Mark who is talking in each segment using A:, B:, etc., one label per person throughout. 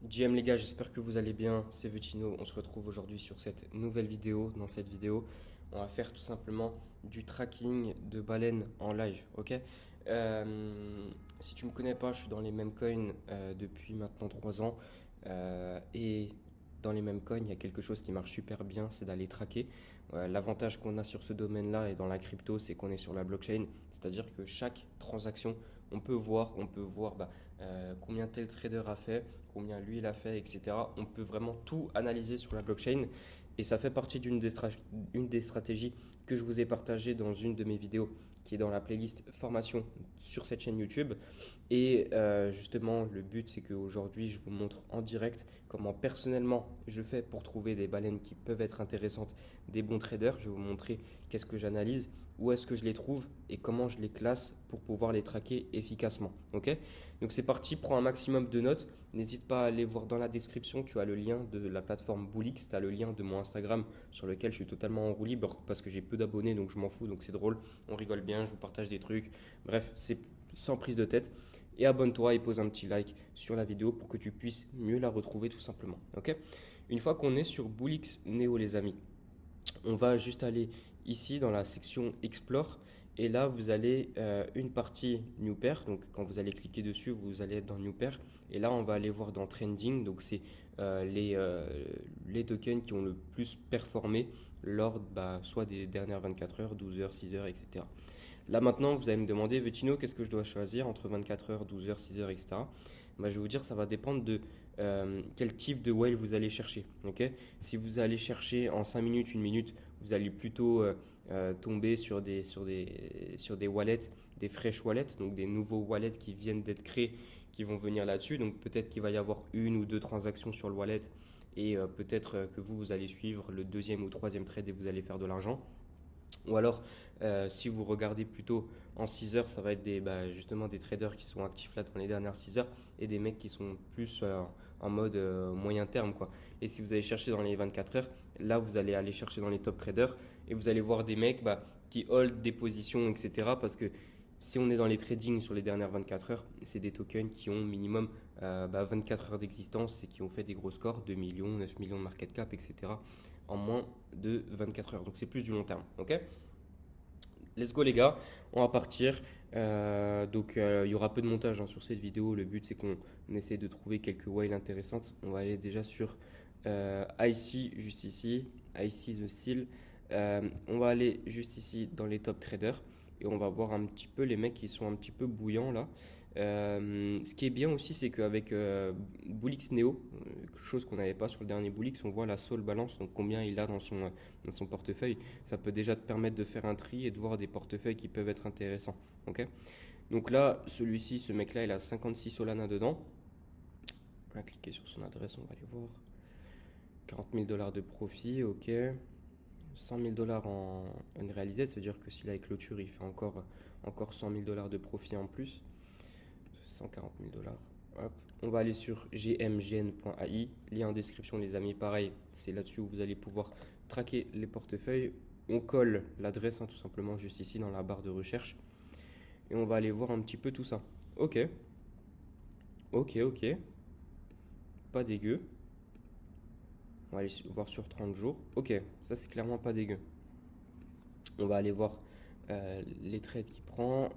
A: GM les gars, j'espère que vous allez bien, c'est Vecino, on se retrouve aujourd'hui sur cette nouvelle vidéo. Dans cette vidéo, on va faire tout simplement du tracking de baleines en live, ok. Si tu me connais pas, je suis dans les mêmes coins depuis maintenant 3 ans. Et dans les mêmes coins, il y a quelque chose qui marche super bien, c'est d'aller traquer. L'avantage qu'on a sur ce domaine-là et dans la crypto, c'est qu'on est sur la blockchain, c'est-à-dire que chaque transaction, on peut voir combien tel trader a fait, combien lui il a fait, etc. On peut vraiment tout analyser sur la blockchain et ça fait partie une des stratégies que je vous ai partagées dans une de mes vidéos qui est dans la playlist formation sur cette chaîne YouTube. Et justement, le but c'est qu'aujourd'hui, je vous montre en direct comment personnellement je fais pour trouver des baleines qui peuvent être intéressantes, des bons traders. Je vais vous montrer qu'est-ce que j'analyse, où est-ce que je les trouve et comment je les classe pour pouvoir les traquer efficacement. Ok? Donc c'est parti, prends un maximum de notes. N'hésite pas à aller voir dans la description, tu as le lien de la plateforme Boolix, tu as le lien de mon Instagram sur lequel je suis totalement en roue libre parce que j'ai peu d'abonnés donc je m'en fous, donc c'est drôle, on rigole bien, je vous partage des trucs. Bref, c'est sans prise de tête. Et abonne-toi et pose un petit like sur la vidéo pour que tu puisses mieux la retrouver tout simplement. Ok? Une fois qu'on est sur Boolix Neo les amis, on va juste aller ici dans la section Explore et là vous allez une partie New Pair. Donc quand vous allez cliquer dessus, vous allez être dans New Pair et là on va aller voir dans Trending. Donc c'est les tokens qui ont le plus performé lors soit des dernières 24 heures, 12 heures, 6 heures, etc. Là maintenant, vous allez me demander, Vecino, qu'est-ce que je dois choisir entre 24 heures, 12 heures, 6 heures, etc. Je vais vous dire, ça va dépendre de quel type de whale vous allez chercher. Ok. Si vous allez chercher en 5 minutes, 1 minute, vous allez plutôt tomber sur des wallets, des fresh wallets, donc des nouveaux wallets qui viennent d'être créés, qui vont venir là-dessus. Donc peut-être qu'il va y avoir une ou deux transactions sur le wallet et peut-être que vous allez suivre le deuxième ou troisième trade et vous allez faire de l'argent. Ou alors, si vous regardez plutôt en 6 heures, ça va être justement des traders qui sont actifs là dans les dernières 6 heures et des mecs qui sont plus en mode moyen terme, quoi. Et si vous allez chercher dans les 24 heures, là vous allez aller chercher dans les top traders et vous allez voir des mecs qui hold des positions, etc. Parce que si on est dans les trading sur les dernières 24 heures, c'est des tokens qui ont minimum 24 heures d'existence et qui ont fait des gros scores, 2 millions, 9 millions de market cap, etc. en moins de 24 heures. Donc c'est plus du long terme. Ok. Let's go les gars, on va partir. Il y aura peu de montage sur cette vidéo. Le but c'est qu'on essaie de trouver quelques whales intéressantes. On va aller déjà sur IC juste ici, IC The Seal. On va aller juste ici dans les top traders et on va voir un petit peu les mecs qui sont un petit peu bouillants là. Ce qui est bien aussi, c'est qu'avec Boolix Neo, chose qu'on n'avait pas sur le dernier Boolix, on voit la Soul Balance, donc combien il a dans son portefeuille. Ça peut déjà te permettre de faire un tri et de voir des portefeuilles qui peuvent être intéressants. Ok. Donc là, celui-ci, ce mec-là, il a 56 Solana dedans. On va cliquer sur son adresse, on va aller voir. 40 000 dollars de profit, ok. 100 000 dollars en unrealized, ça veut dire que s'il a avec clôture, il fait encore 100 000 dollars de profit en plus. 140 000 dollars. On va aller sur gmgn.ai, lien en description les amis, pareil, c'est là-dessus où vous allez pouvoir traquer les portefeuilles. On colle l'adresse tout simplement juste ici dans la barre de recherche et on va aller voir un petit peu tout ça. Ok, ok, pas dégueu. On va aller voir sur 30 jours. Ok, ça c'est clairement pas dégueu. On va aller voir les trades qu'il prend.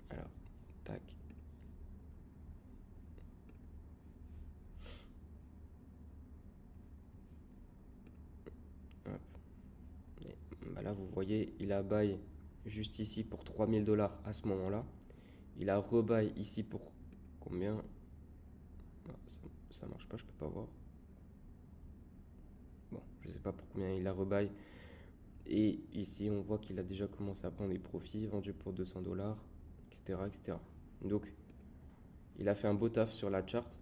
A: Alors, tac. Là, vous voyez, il a buy juste ici pour 3000 dollars à ce moment-là. Il a rebuy ici pour combien? Non, ça marche pas, je peux pas voir. Bon, je sais pas pour combien il a rebuy. Et ici, on voit qu'il a déjà commencé à prendre des profits, vendu pour 200 dollars, etc., etc. Donc, il a fait un beau taf sur la chart.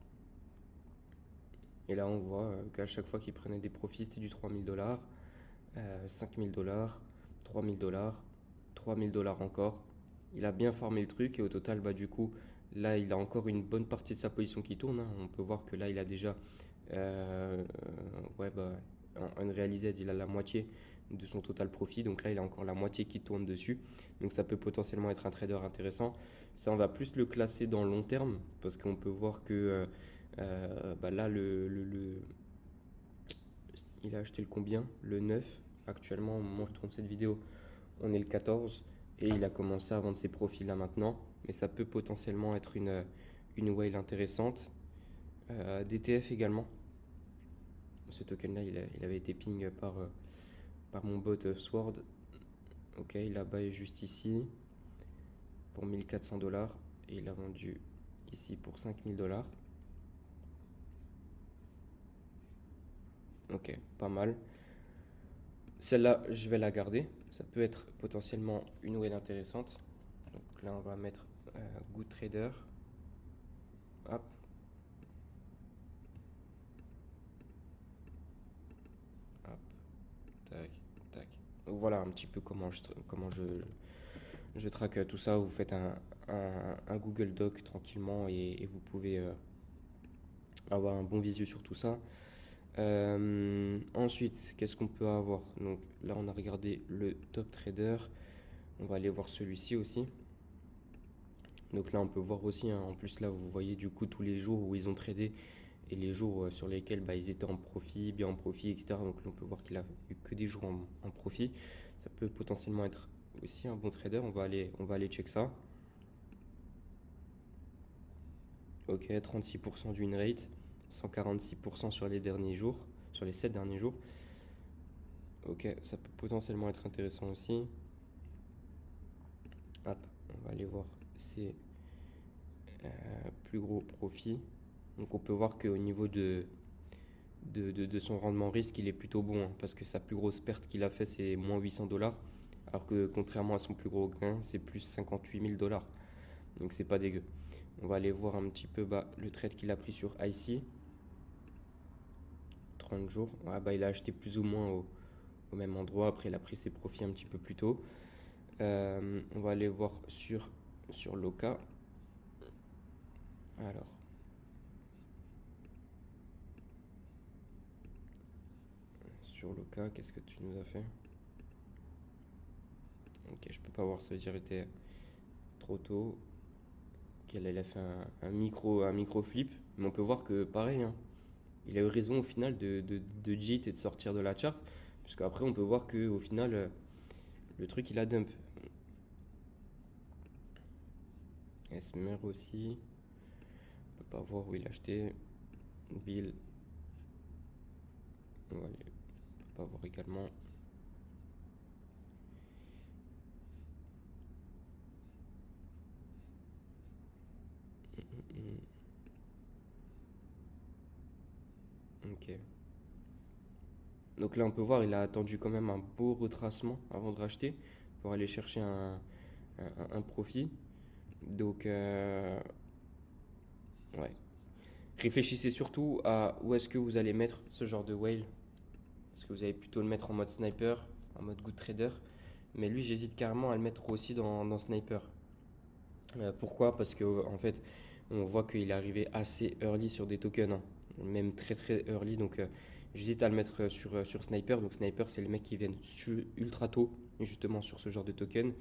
A: Et là, on voit qu'à chaque fois qu'il prenait des profits, c'était du 3000 dollars, 5000 dollars, 3000 dollars, 3000 dollars encore. Il a bien formé le truc et au total, du coup, là, il a encore une bonne partie de sa position qui tourne, hein. On peut voir que là, il a déjà, en unrealized, il a la moitié de son total profit. Donc là, il a encore la moitié qui tourne dessus. Donc ça peut potentiellement être un trader intéressant. Ça, on va plus le classer dans le long terme parce qu'on peut voir que là, il a acheté le combien? Le 9. Actuellement, au moment où je tourne cette vidéo, on est le 14 et il a commencé à vendre ses profits là maintenant. Mais ça peut potentiellement être une whale intéressante. DTF également. Ce token là, il avait été ping par mon bot Sword. Ok, il a buy juste ici pour 1400 $ et il a vendu ici pour 5000 $. Ok, pas mal. Celle-là, je vais la garder. Ça peut être potentiellement une whale intéressante. Donc là, on va mettre Good Trader. Hop. Hop. Tac, tac. Donc voilà un petit peu comment je traque tout ça. Vous faites un Google Doc tranquillement et vous pouvez avoir un bon visu sur tout ça. Ensuite, qu'est-ce qu'on peut avoir? Donc là, on a regardé le top trader. On va aller voir celui-ci aussi. Donc là, on peut voir aussi, hein, en plus là, vous voyez du coup tous les jours où ils ont tradé et les jours sur lesquels ils étaient en profit, bien en profit, etc. Donc là, on peut voir qu'il a eu que des jours en profit. Ça peut potentiellement être aussi un bon trader. On va aller check ça. Ok, 36% du win rate, 146% sur les derniers jours, sur les 7 derniers jours. Ok, ça peut potentiellement être intéressant aussi. Hop, on va aller voir ses plus gros profits. Donc on peut voir qu'au niveau de son rendement risque, il est plutôt bon, hein, parce que sa plus grosse perte qu'il a fait, c'est moins 800 $, alors que contrairement à son plus gros gain, c'est plus 58 000 $. Donc c'est pas dégueu. On va aller voir un petit peu le trade qu'il a pris sur IC. 30 jours. Il a acheté plus ou moins au même endroit. Après, il a pris ses profits un petit peu plus tôt. On va aller voir sur Loca. Alors. Sur Loca, qu'est-ce que tu nous as fait? Ok, je peux pas voir, ça veut dire qu'il était trop tôt. Qu'elle a fait un micro flip. Mais on peut voir que pareil, hein, il a eu raison au final de JIT et de sortir de la chart. Parce qu'après, on peut voir qu'au final, le truc il a dump. Esmer aussi. On peut pas voir où il a acheté. Bill. On peut pas voir également. Ok. Donc là, on peut voir, il a attendu quand même un beau retracement avant de racheter pour aller chercher un profit. Donc, ouais. Réfléchissez surtout à où est-ce que vous allez mettre ce genre de whale. Est-ce que vous allez plutôt le mettre en mode sniper, en mode good trader? Mais lui, j'hésite carrément à le mettre aussi dans sniper. Pourquoi? Parce que en fait, on voit qu'il est arrivé assez early sur des tokens, hein. Même très très early. Donc, j'hésite à le mettre sur sniper. Donc, sniper, c'est les mecs qui viennent ultra tôt, justement, sur ce genre de token.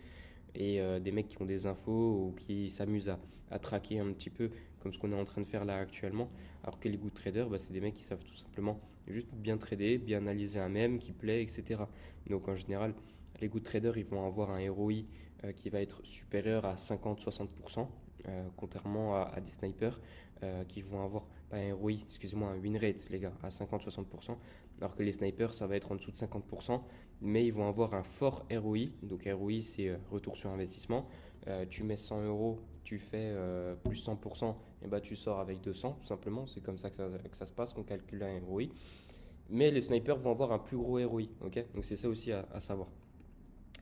A: Et des mecs qui ont des infos ou qui s'amusent à traquer un petit peu, comme ce qu'on est en train de faire là actuellement. Alors que les good traders, c'est des mecs qui savent tout simplement juste bien trader, bien analyser un mème qui plaît, etc. Donc en général, les good traders, ils vont avoir un ROI qui va être supérieur à 50-60%, contrairement à des snipers qui vont avoir pas un ROI, excusez-moi, un win rate, les gars, à 50-60%, alors que les snipers, ça va être en dessous de 50%, mais ils vont avoir un fort ROI. Donc ROI, c'est retour sur investissement. Tu mets 100 euros, tu fais plus 100%, et bah tu sors avec 200, tout simplement. C'est comme ça que ça se passe, qu'on calcule un ROI. Mais les snipers vont avoir un plus gros ROI, ok? Donc c'est ça aussi à savoir.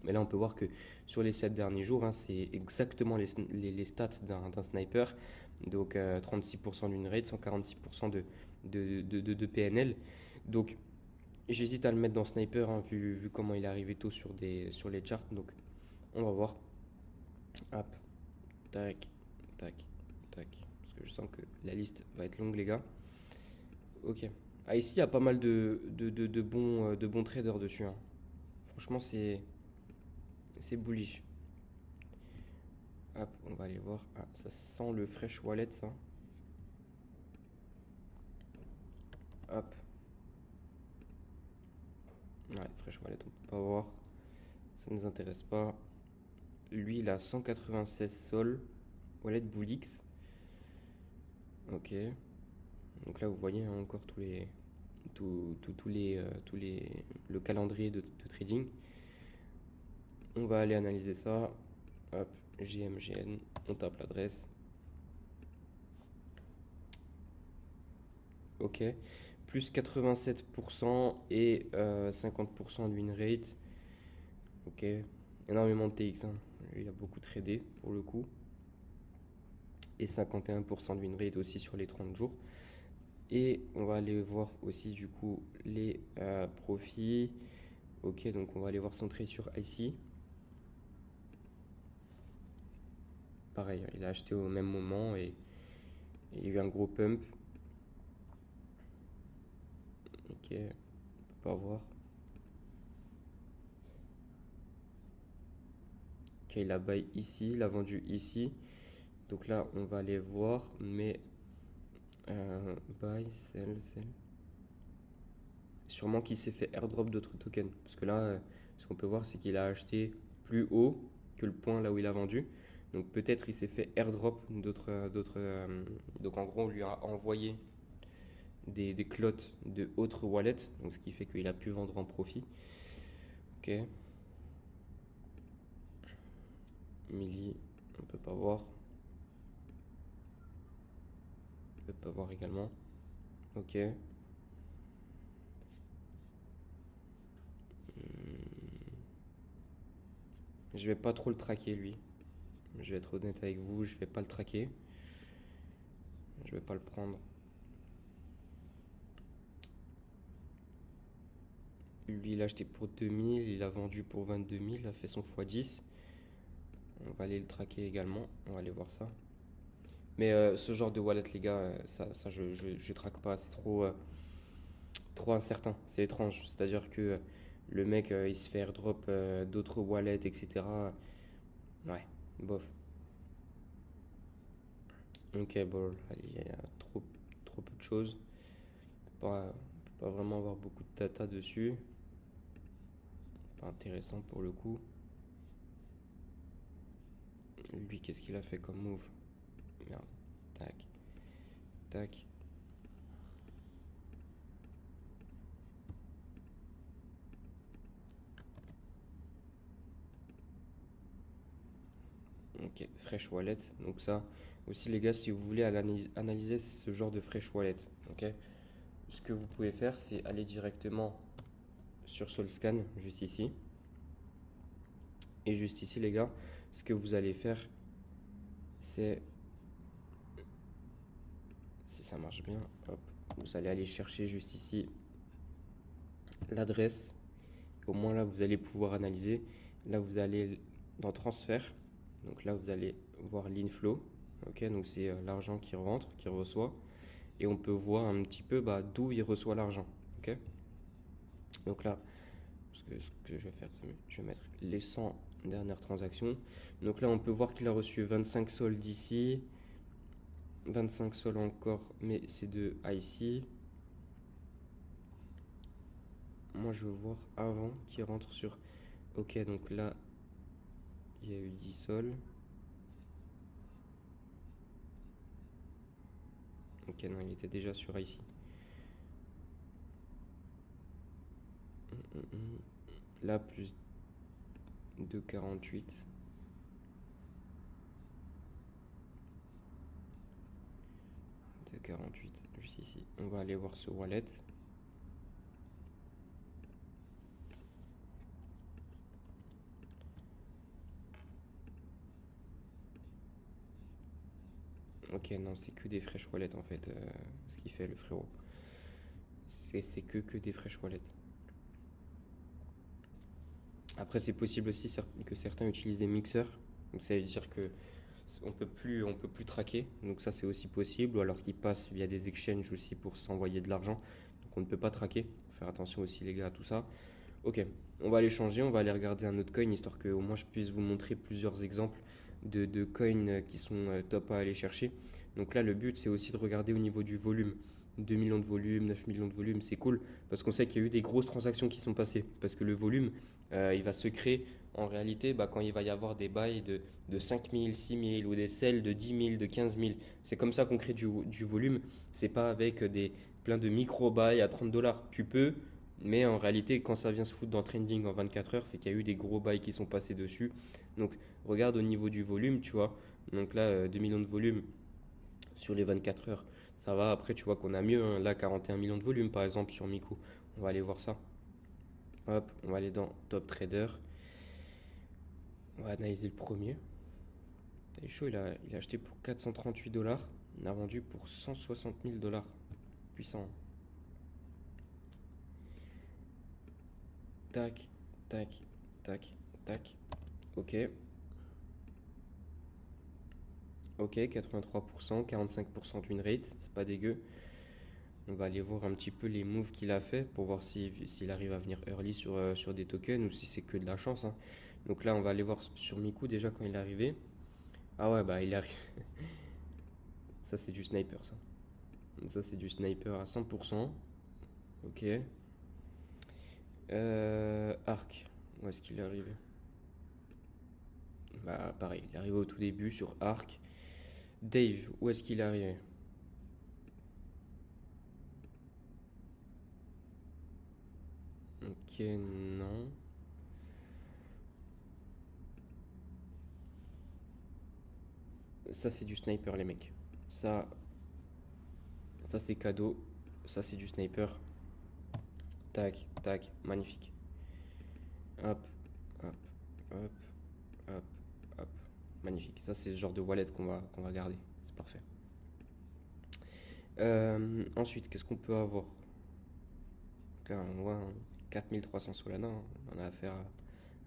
A: Mais là, on peut voir que sur les 7 derniers jours, hein, c'est exactement les stats d'un sniper. Donc 36% d'une rate, 146% de PNL. Donc j'hésite à le mettre dans sniper, hein, vu comment il est arrivé tôt sur les charts. Donc on va voir. Hop, tac, tac, tac. Parce que je sens que la liste va être longue, les gars. Ok. Ah, ici, il y a pas mal de bons traders dessus, hein. Franchement, c'est bullish. Hop, on va aller voir. Ah, ça sent le fresh wallet, ça. Hop. Ouais, fresh wallet, on peut pas voir. Ça nous intéresse pas. Lui, il a 196 sol. Wallet Bullix. Ok. Donc là, vous voyez hein, encore le calendrier de trading. On va aller analyser ça. Hop, GMGN, on tape l'adresse. Ok, plus 87% et 50% de win rate. Ok, énormément de TX. Hein. Lui, il a beaucoup tradé pour le coup. Et 51% de win rate aussi sur les 30 jours. Et on va aller voir aussi du coup les profits. Ok, donc on va aller voir son trade sur IC. Pareil, il a acheté au même moment et il y a eu un gros pump. Ok, on peut pas voir. Ok, il a buy ici, il a vendu ici. Donc là, on va aller voir, mais buy, sell, sell. Sûrement qu'il s'est fait airdrop d'autres tokens. Parce que là, ce qu'on peut voir, c'est qu'il a acheté plus haut que le point là où il a vendu. Donc peut-être il s'est fait airdrop d'autres. Donc en gros, on lui a envoyé des clots de autres wallets. Donc ce qui fait qu'il a pu vendre en profit. Ok. Milli, on peut pas voir. On peut pas voir également. Ok. Je vais pas trop le traquer lui. Je vais être honnête avec vous, je vais pas le traquer. Je vais pas le prendre. Lui, il a acheté pour 2000, il a vendu pour 22 000, il a fait son x10. On va aller le traquer également, on va aller voir ça. Mais ce genre de wallet, les gars, ça je traque pas, c'est trop incertain, c'est étrange. C'est-à-dire que le mec, il se fait airdrop d'autres wallets, etc. Ouais, bof. Ok, bon, il y a trop peu de choses. On peut pas vraiment avoir beaucoup de data dessus. Pas intéressant pour le coup. Lui, qu'est-ce qu'il a fait comme move? Merde. Tac. Tac. Ok, fresh wallet. Donc ça aussi les gars, si vous voulez analyser ce genre de fresh wallet, ok, ce que vous pouvez faire, c'est aller directement sur Solscan, juste ici. Et juste ici les gars, ce que vous allez faire, c'est, si ça marche bien, hop, vous allez aller chercher juste ici l'adresse. Au moins là, vous allez pouvoir analyser. Là, vous allez dans transfert. Donc là, vous allez voir l'inflow. Ok, donc c'est l'argent qui rentre, qui reçoit. Et on peut voir un petit peu d'où il reçoit l'argent. Ok. Donc là, ce que je vais faire, c'est je vais mettre les 100 dernières transactions. Donc là, on peut voir qu'il a reçu 25 sols d'ici. 25 sols encore, mais c'est de IC. Moi, je veux voir avant qu'il rentre sur... Ok, donc là, il y a eu 10 sols. Ok, non, il était déjà sur IC. Là, plus 2,48. 2,48, juste ici. On va aller voir ce wallet. Ok, non, c'est que des fresh wallets en fait, ce qu'il fait le frérot. C'est que des fresh wallets. Après, c'est possible aussi que certains utilisent des mixeurs. Donc ça veut dire que on peut plus traquer. Donc ça, c'est aussi possible. Ou alors qu'ils passent via des exchanges aussi pour s'envoyer de l'argent. Donc on ne peut pas traquer. Faut faire attention aussi les gars à tout ça. Ok, on va aller changer, on va aller regarder un autre coin, histoire que au moins je puisse vous montrer plusieurs exemples de coins qui sont top à aller chercher. Donc là, le but, c'est aussi de regarder au niveau du volume. 2 millions de volume, 9 millions de volume, c'est cool, parce qu'on sait qu'il y a eu des grosses transactions qui sont passées, parce que le volume, il va se créer en réalité bah, quand il va y avoir des bails de 5 000, 6 000 ou des sels de 10 000, de 15 000. C'est comme ça qu'on crée du volume, c'est pas avec plein de micro-bails à 30 dollars. Tu peux, mais en réalité, quand ça vient se foutre dans trending en 24 heures, c'est qu'il y a eu des gros bails qui sont passés dessus. Donc, regarde au niveau du volume, tu vois. Donc là, 2 millions de volume sur les 24 heures, ça va. Après, tu vois qu'on a mieux, hein. Là, 41 millions de volume, par exemple, sur Miku. On va aller voir ça. Hop, on va aller dans Top Trader. On va analyser le premier. T'as chaud, il a acheté pour 438 dollars. Il a vendu pour 160 000 dollars. Puissant. Tac, tac, tac, tac. Ok. Ok, 83%, 45% d'une rate, c'est pas dégueu. On va aller voir un petit peu les moves qu'il a fait pour voir s'il arrive à venir early sur des tokens ou si c'est que de la chance, hein. Donc là, on va aller voir sur Miku déjà quand il est arrivé. Ah ouais, bah il arrive. Ça, c'est du sniper, ça. Ça, c'est du sniper à 100%. Ok. Arc. Où est-ce qu'il est arrivé? Bah pareil, il est arrivé au tout début sur Arc. Dave, où est-ce qu'il est arrivé? Ok, non. Ça, c'est du sniper, les mecs. Ça, ça c'est cadeau. Ça, c'est du sniper. Tac, tac, magnifique. Hop, hop, hop, hop, hop. Magnifique. Ça, c'est le genre de wallet qu'on va garder. C'est parfait. Ensuite, qu'est-ce qu'on peut avoir? Là, on voit 4300 Solana, hein. On a affaire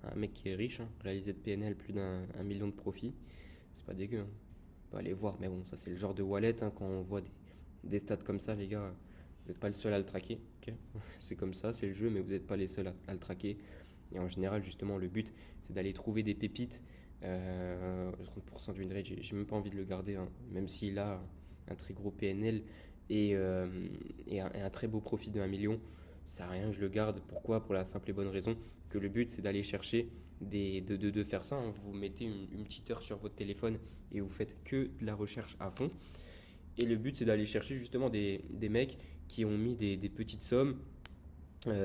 A: à un mec qui est riche, hein. Réalisé de PNL plus d'un million de profits. C'est pas dégueu, hein. On peut aller voir, mais bon, ça c'est le genre de wallet, hein. Quand on voit des stats comme ça, les gars, vous n'êtes pas le seul à le traquer. Ok. C'est comme ça, c'est le jeu, mais vous n'êtes pas les seuls à le traquer. Et en général, justement, le but, c'est d'aller trouver des pépites. 30% d'une rate, j'ai même pas envie de le garder, hein. Même s'il a un très gros PNL et un très beau profit de 1 million, ça sert à rien que je le garde. Pourquoi? Pour la simple et bonne raison que le but, c'est d'aller chercher de faire ça, hein. Vous mettez une petite heure sur votre téléphone et vous faites que de la recherche à fond. Et le but, c'est d'aller chercher justement des mecs qui ont mis des petites sommes,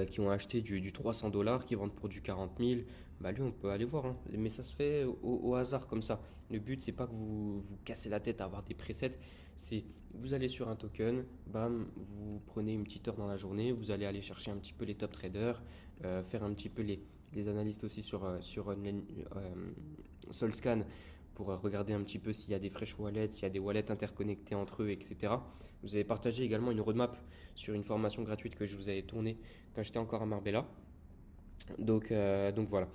A: qui ont acheté du 300 dollars, qui vendent pour du 40 000. Bah lui, on peut aller voir, hein. Mais ça se fait au hasard comme ça. Le but, c'est pas que vous cassez la tête à avoir des presets. C'est vous allez sur un token, bam, vous prenez une petite heure dans la journée, vous allez aller chercher un petit peu les top traders, faire un petit peu les analystes aussi sur SolScan pour regarder un petit peu s'il y a des fresh wallets, s'il y a des wallets interconnectés entre eux, etc. Vous avez partagé également une roadmap sur une formation gratuite que je vous avais tournée quand j'étais encore à Marbella. Donc voilà.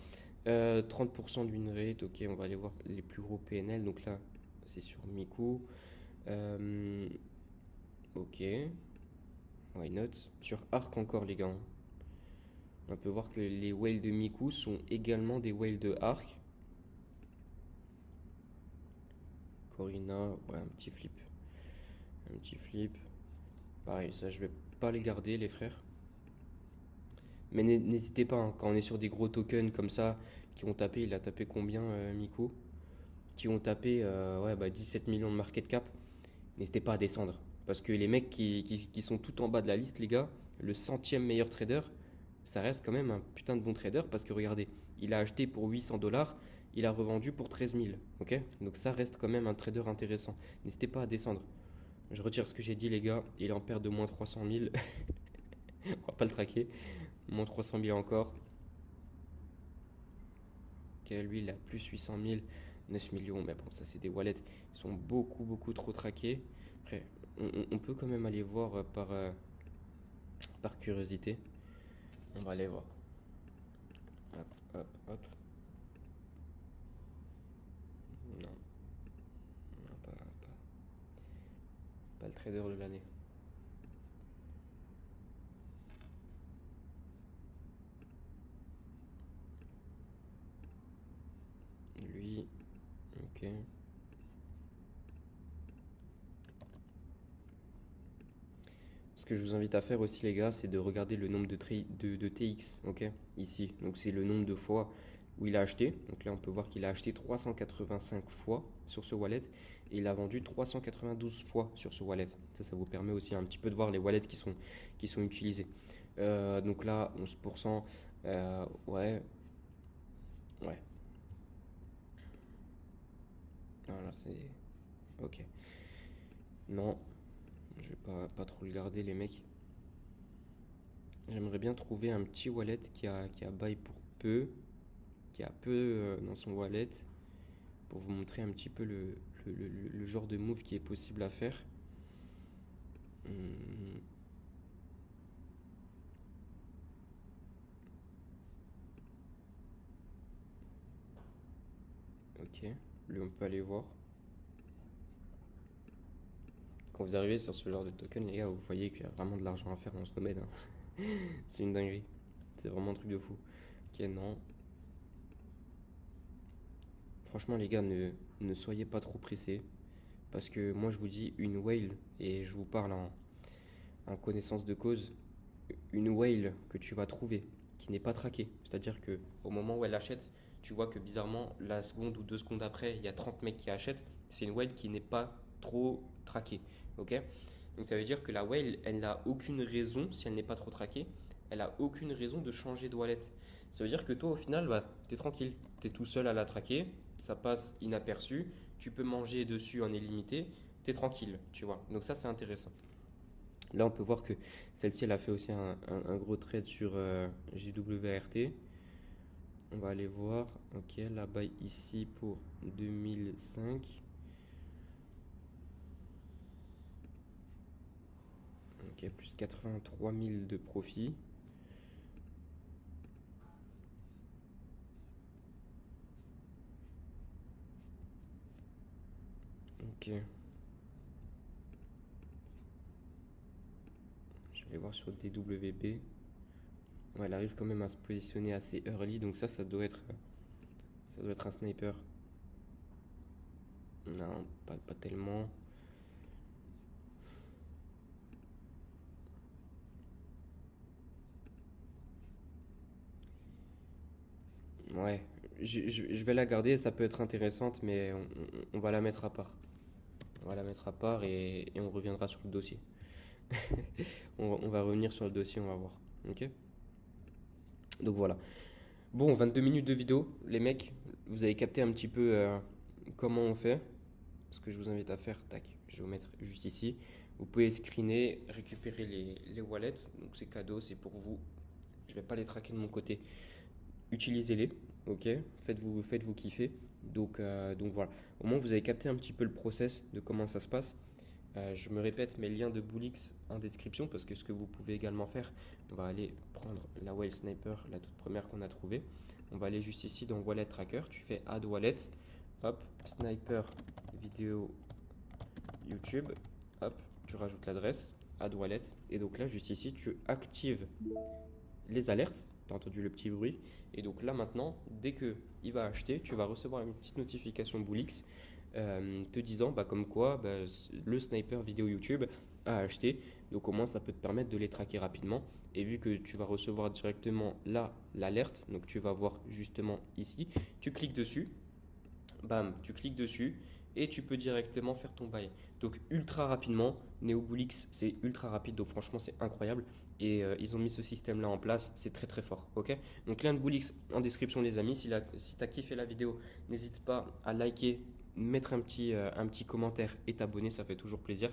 A: 30% d'une rate, ok, on va aller voir les plus gros PNL. Donc là, c'est sur Miku. Euh, ok, why not? Sur Arc encore, les gars, hein. On peut voir que les whales de Miku sont également des whales de Arc. Corina, ouais, un petit flip. Un petit flip. Pareil, ça, je vais pas les garder, les frères. Mais n'hésitez pas, hein, quand on est sur des gros tokens comme ça, qui ont tapé, il a tapé combien, Miku? Qui ont tapé ouais, bah, 17 millions de market cap, n'hésitez pas à descendre. Parce que les mecs qui sont tout en bas de la liste, les gars, le centième meilleur trader, ça reste quand même un putain de bon trader. Parce que regardez, il a acheté pour 800 dollars, il a revendu pour 13 000. Ok. Donc ça reste quand même un trader intéressant. N'hésitez pas à descendre. Je retire ce que j'ai dit, les gars. Il est en perte de moins 300 000. On va pas le traquer. Moins 300 000 encore. Ok, lui, il a plus 800 000, 9 millions. Mais bon, ça, c'est des wallets. Ils sont beaucoup, beaucoup trop traqués. Après, on peut quand même aller voir par curiosité. On va aller voir. Hop, hop, hop. Non, non, pas le trader de l'année. Ok. Ce que je vous invite à faire aussi, les gars, c'est de regarder le nombre de TX, ok, ici. Donc, c'est le nombre de fois où il a acheté. Donc là, on peut voir qu'il a acheté 385 fois sur ce wallet et il a vendu 392 fois sur ce wallet. Ça vous permet aussi un petit peu de voir les wallets qui sont utilisés. Donc là, 11%, ouais, ouais. Voilà, c'est... Ok. Non, je vais pas trop le garder, les mecs. J'aimerais bien trouver un petit wallet qui a buy pour peu, qui a peu dans son wallet, pour vous montrer un petit peu le genre de move qui est possible à faire. Hum, ok, lui on peut aller voir. Quand vous arrivez sur ce genre de token, les gars, vous voyez qu'il y a vraiment de l'argent à faire dans ce domaine, hein. C'est une dinguerie. C'est vraiment un truc de fou. Ok, non. Franchement, les gars, ne soyez pas trop pressés. Parce que moi, je vous dis une whale, et je vous parle en connaissance de cause, une whale que tu vas trouver qui n'est pas traquée. C'est-à-dire que au moment où elle achète, tu vois que bizarrement, la seconde ou 2 secondes après, il y a 30 mecs qui achètent. C'est une whale qui n'est pas trop traquée. Ok. Donc ça veut dire que la whale, elle n'a aucune raison, si elle n'est pas trop traquée, elle n'a aucune raison de changer de wallet. Ça veut dire que toi, au final, bah, tu es tranquille. Tu es tout seul à la traquer, ça passe inaperçu, tu peux manger dessus en illimité, tu es tranquille, tu vois. Donc ça, c'est intéressant. Là, on peut voir que celle-ci, elle a fait aussi un gros trade sur JWRT. On va aller voir. Ok, la buy ici pour 2005. Ok, plus 83 000 de profit. Ok. Je vais voir sur DWB. Ouais, elle arrive quand même à se positionner assez early, donc ça doit être un sniper. Non, pas tellement. Ouais, je vais la garder, ça peut être intéressante, mais on va la mettre à part. On va la mettre à part et on reviendra sur le dossier. On va revenir sur le dossier, on va voir. Ok. Donc voilà. Bon, 22 minutes de vidéo, les mecs, vous avez capté un petit peu comment on fait. Ce que je vous invite à faire, tac, je vais vous mettre juste ici. Vous pouvez screener, récupérer les wallets. Donc c'est cadeau, c'est pour vous. Je ne vais pas les traquer de mon côté. Utilisez-les, ok. Faites-vous kiffer. Donc voilà. Au moins vous avez capté un petit peu le process de comment ça se passe. Je me répète, mes liens de Bullix en description parce que ce que vous pouvez également faire, on va aller prendre la Whale Sniper, la toute première qu'on a trouvée. On va aller juste ici dans Wallet Tracker. Tu fais Add Wallet, hop, Sniper vidéo YouTube, hop, tu rajoutes l'adresse, Add Wallet. Et donc là, juste ici, tu actives les alertes. Tu as entendu le petit bruit. Et donc là, maintenant, dès qu'il va acheter, tu vas recevoir une petite notification Bullix te disant comme quoi le sniper vidéo YouTube a acheté. Donc au moins ça peut te permettre de les traquer rapidement. Et vu que tu vas recevoir directement là l'alerte, donc tu vas voir justement ici, tu cliques dessus, bam, tu cliques dessus et tu peux directement faire ton bail. Donc ultra rapidement, NeoBullix c'est ultra rapide, donc franchement c'est incroyable. Et ils ont mis ce système là en place, c'est très très fort. Ok. Donc lien de Bullix en description les amis. Si tu as kiffé la vidéo, n'hésite pas à liker, mettre un petit commentaire et t'abonner, ça fait toujours plaisir.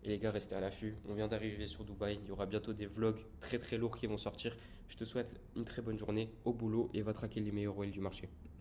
A: Et les gars, restez à l'affût. On vient d'arriver sur Dubaï. Il y aura bientôt des vlogs très très lourds qui vont sortir. Je te souhaite une très bonne journée au boulot et va traquer les meilleurs whales du marché.